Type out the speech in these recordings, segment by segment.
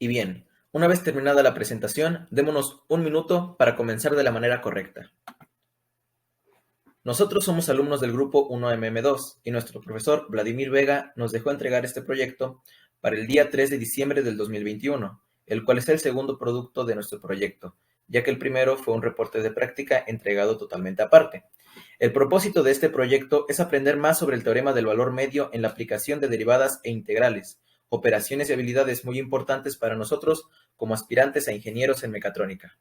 Y bien, una vez terminada la presentación, démonos un minuto para comenzar de la manera correcta. Nosotros somos alumnos del grupo 1MM2 y nuestro profesor Vladimir Vega nos dejó entregar este proyecto para el día 3 de diciembre del 2021, el cual es el segundo producto de nuestro proyecto, ya que el primero fue un reporte de práctica entregado totalmente aparte. El propósito de este proyecto es aprender más sobre el teorema del valor medio en la aplicación de derivadas e integrales, operaciones y habilidades muy importantes para nosotros como aspirantes a ingenieros en mecatrónica.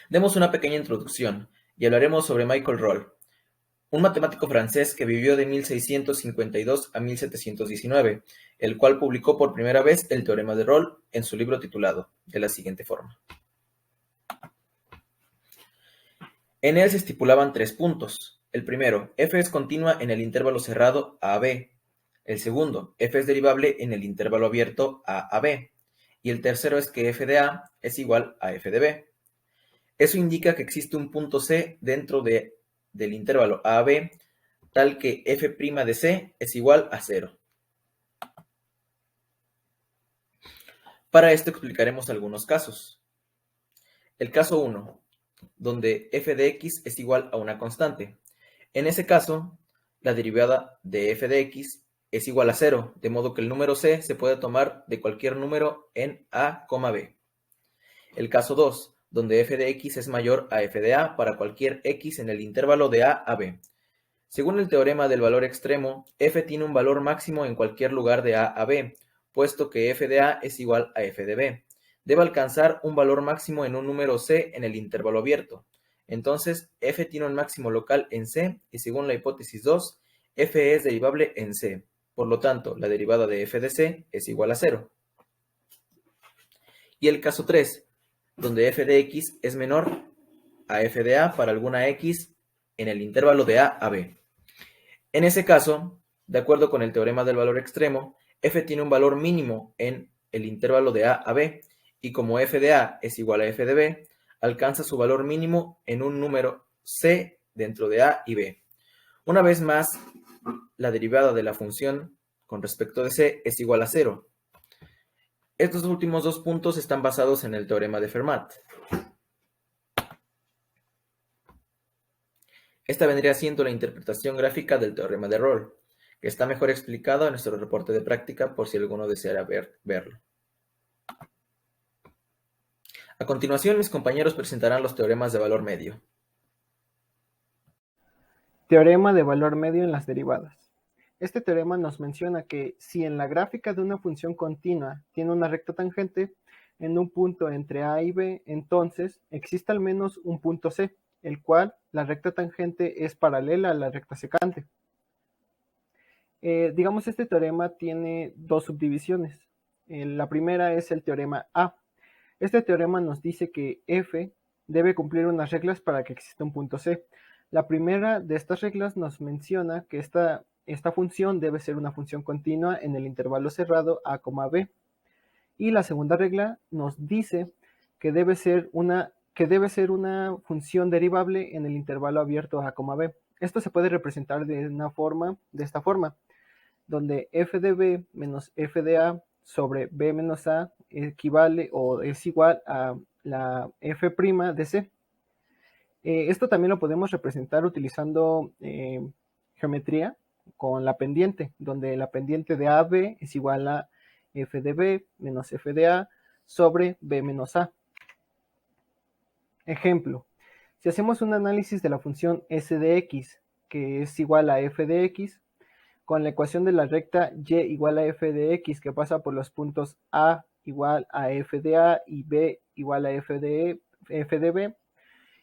Demos una pequeña introducción y hablaremos sobre Michael Rolle, un matemático francés que vivió de 1652 a 1719, el cual publicó por primera vez el teorema de Rolle en su libro titulado de la siguiente forma. En él se estipulaban 3 puntos. El primero, f es continua en el intervalo cerrado a b. El segundo, f es derivable en el intervalo abierto a b. Y el tercero es que f de a es igual a f de b. Eso indica que existe un punto C dentro del intervalo a a b, tal que f' de C es igual a 0. Para esto explicaremos algunos casos. El caso 1, donde f de x es igual a una constante. En ese caso, la derivada de f de x es igual a 0, de modo que el número c se puede tomar de cualquier número en a, b. El caso 2, donde f de x es mayor a f de a para cualquier x en el intervalo de a b. Según el teorema del valor extremo, f tiene un valor máximo en cualquier lugar de a b, puesto que f de a es igual a f de b. Debe alcanzar un valor máximo en un número c en el intervalo abierto. Entonces, f tiene un máximo local en c y según la hipótesis 2, f es derivable en c. Por lo tanto, la derivada de f de c es igual a 0. Y el caso 3, donde f de x es menor a f de a para alguna x en el intervalo de a b. En ese caso, de acuerdo con el teorema del valor extremo, f tiene un valor mínimo en el intervalo de a b, y como f de a es igual a f de b, alcanza su valor mínimo en un número c dentro de a y b. Una vez más, la derivada de la función con respecto de c es igual a 0. Estos últimos dos puntos están basados en el teorema de Fermat. Esta vendría siendo la interpretación gráfica del teorema de Rolle, que está mejor explicado en nuestro reporte de práctica por si alguno deseara verlo. A continuación, mis compañeros presentarán los teoremas de valor medio. Teorema de valor medio en las derivadas. Este teorema nos menciona que si en la gráfica de una función continua tiene una recta tangente en un punto entre a y b, entonces existe al menos un punto c, el cual la recta tangente es paralela a la recta secante. Digamos, este teorema tiene dos subdivisiones. La primera es el teorema A. Este teorema nos dice que f debe cumplir unas reglas para que exista un punto c. La primera de estas reglas nos menciona que esta función debe ser una función continua en el intervalo cerrado a, b. Y la segunda regla nos dice que debe ser una función derivable en el intervalo abierto a, b. Esto se puede representar de esta forma, donde f de b menos f de a sobre b menos a equivale o es igual a la f' de c. Esto también lo podemos representar utilizando geometría con la pendiente, donde la pendiente de AB es igual a f de b menos f de a sobre b menos a. Ejemplo, si hacemos un análisis de la función s de x, que es igual a f de x, con la ecuación de la recta y igual a f de x, que pasa por los puntos a igual a f de a y b igual a f de b,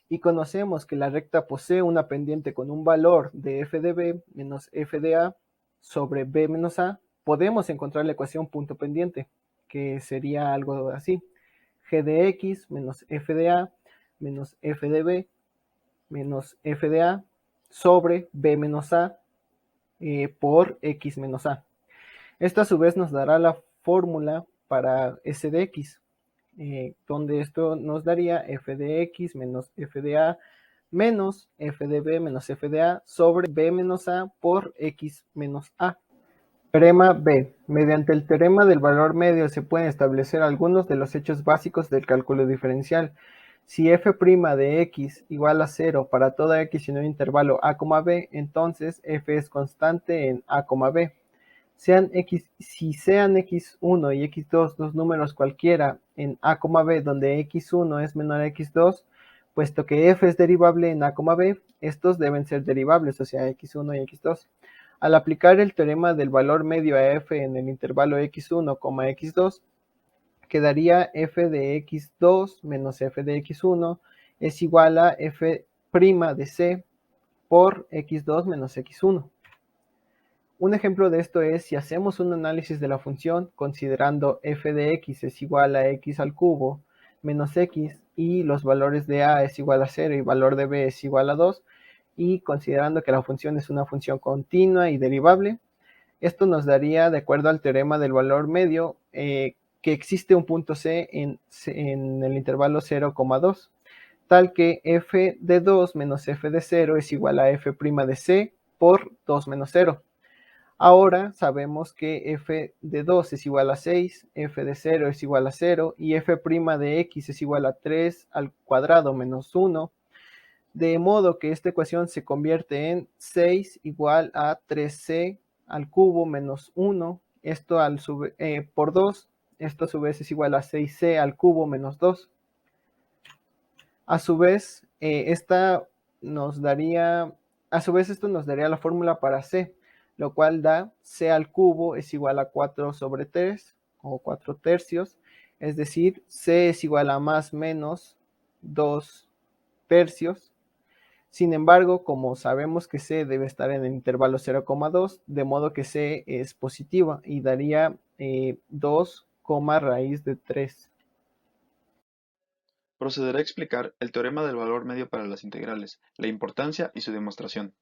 y conocemos que la recta posee una pendiente con un valor de f de b menos f de a sobre b menos a, podemos encontrar la ecuación punto pendiente, que sería algo así: g de x menos f de a menos f de b menos f de a sobre b menos a por x menos a. Esto a su vez nos dará la fórmula para s de x, donde esto nos daría f de x menos f de a menos f de b menos f de a sobre b menos a por x menos a. Teorema B. Mediante el teorema del valor medio se pueden establecer algunos de los hechos básicos del cálculo diferencial. Si f' de x igual a 0 para toda x en un intervalo a, b, entonces f es constante en a, b. Si sean x1 y x2 dos números cualquiera en a, b, donde x1 es menor a x2, puesto que f es derivable en a, b, estos deben ser derivables, o sea, x1 y x2. Al aplicar el teorema del valor medio a f en el intervalo x1, x2, quedaría f de x2 menos f de x1 es igual a f' de c por x2 menos x1. Un ejemplo de esto es si hacemos un análisis de la función considerando f de x es igual a x al cubo menos x y los valores de a es igual a 0 y valor de b es igual a 2, y considerando que la función es una función continua y derivable, esto nos daría, de acuerdo al teorema del valor medio, que existe un punto C en el intervalo 0,2, tal que f de 2 menos f de 0 es igual a f' de c por 2 menos 0. Ahora sabemos que f de 2 es igual a 6, f de 0 es igual a 0 y f' de x es igual a 3 al cuadrado menos 1, de modo que esta ecuación se convierte en 6 igual a 3c al cubo menos 1, esto por 2, esto a su vez es igual a 6c al cubo menos 2. A su vez, esto nos daría la fórmula para c, lo cual da c al cubo es igual a 4 sobre 3, o 4 tercios, es decir, c es igual a más menos 2 tercios. Sin embargo, como sabemos que c debe estar en el intervalo 0,2, de modo que c es positiva y daría 2, raíz de 3. Procederé a explicar el teorema del valor medio para las integrales, la importancia y su demostración.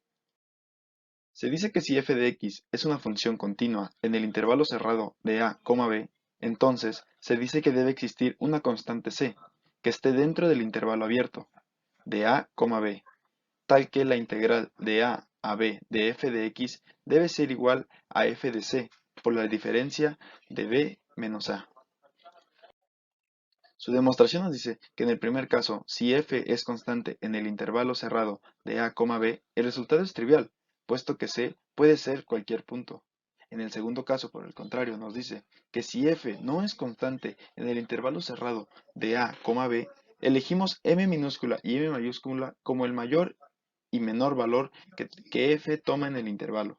Se dice que si f de x es una función continua en el intervalo cerrado de a, b, entonces se dice que debe existir una constante c, que esté dentro del intervalo abierto, de a, b, tal que la integral de a b de f de x debe ser igual a f de c por la diferencia de b menos a. Su demostración nos dice que en el primer caso, si f es constante en el intervalo cerrado de a, b, el resultado es trivial, puesto que c puede ser cualquier punto. En el segundo caso, por el contrario, nos dice que si f no es constante en el intervalo cerrado de a, b, elegimos m minúscula y m mayúscula como el mayor y menor valor que f toma en el intervalo.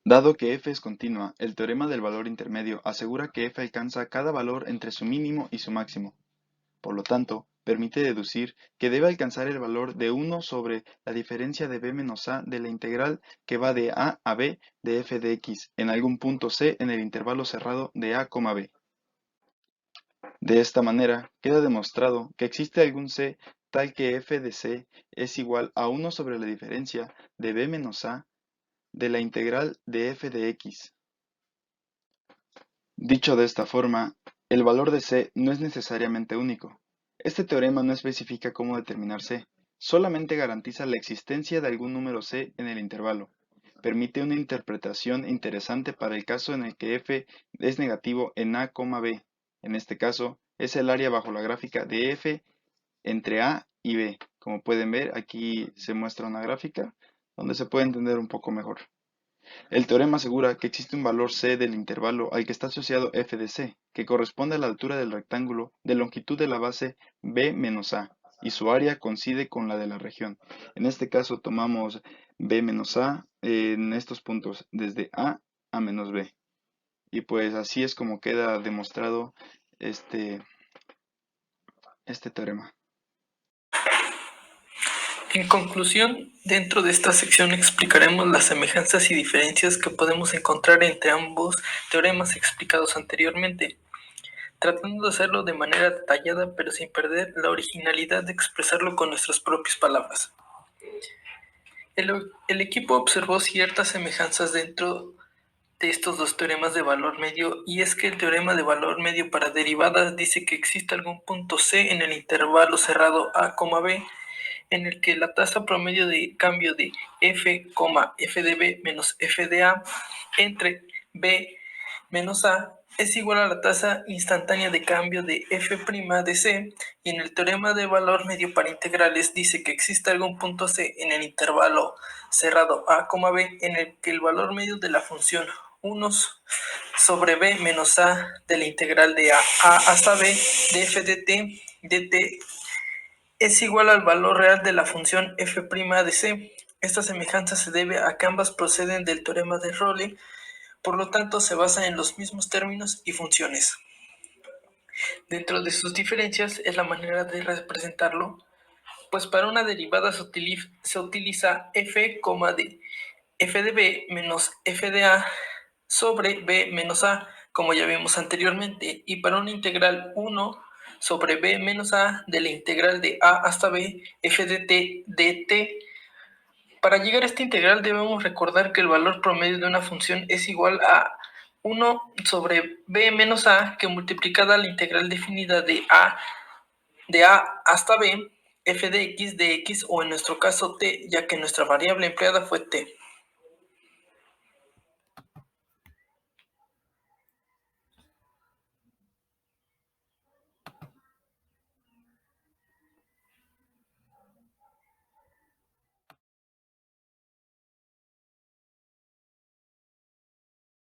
Dado que f es continua, el teorema del valor intermedio asegura que f alcanza cada valor entre su mínimo y su máximo. Por lo tanto, permite deducir que debe alcanzar el valor de 1 sobre la diferencia de b menos a de la integral que va de a b de f de x en algún punto c en el intervalo cerrado de a, b. De esta manera, queda demostrado que existe algún c tal que f de c es igual a 1 sobre la diferencia de b menos a de la integral de f de x. Dicho de esta forma, el valor de c no es necesariamente único. Este teorema no especifica cómo determinar c, solamente garantiza la existencia de algún número c en el intervalo. Permite una interpretación interesante para el caso en el que f es negativo en a, b. En este caso, es el área bajo la gráfica de f entre a y b. Como pueden ver, aquí se muestra una gráfica donde se puede entender un poco mejor. El teorema asegura que existe un valor c del intervalo al que está asociado f de c, que corresponde a la altura del rectángulo de longitud de la base b menos a, y su área coincide con la de la región. En este caso tomamos b menos a en estos puntos, desde a menos b. Y pues así es como queda demostrado este teorema. En conclusión, dentro de esta sección explicaremos las semejanzas y diferencias que podemos encontrar entre ambos teoremas explicados anteriormente, tratando de hacerlo de manera detallada pero sin perder la originalidad de expresarlo con nuestras propias palabras. El equipo observó ciertas semejanzas dentro de estos dos teoremas de valor medio, y es que el teorema de valor medio para derivadas dice que existe algún punto C en el intervalo cerrado a, b, en el que la tasa promedio de cambio de f, f de b menos f de a entre b menos a es igual a la tasa instantánea de cambio de f' de c, y en el teorema de valor medio para integrales dice que existe algún punto c en el intervalo cerrado a, b en el que el valor medio de la función 1 sobre b menos a de la integral de a hasta b de f de t dt es igual al valor real de la función f' de c. Esta semejanza se debe a que ambas proceden del teorema de Rayleigh, por lo tanto se basan en los mismos términos y funciones. Dentro de sus diferencias es la manera de representarlo, pues para una derivada se utiliza f, f de b menos f de a sobre b menos a, como ya vimos anteriormente, y para una integral 1 sobre b menos a de la integral de a hasta b, f de t dt. Para llegar a esta integral debemos recordar que el valor promedio de una función es igual a 1 sobre b menos a, que multiplicada la integral definida de a hasta b, f de x, o en nuestro caso t, ya que nuestra variable empleada fue t.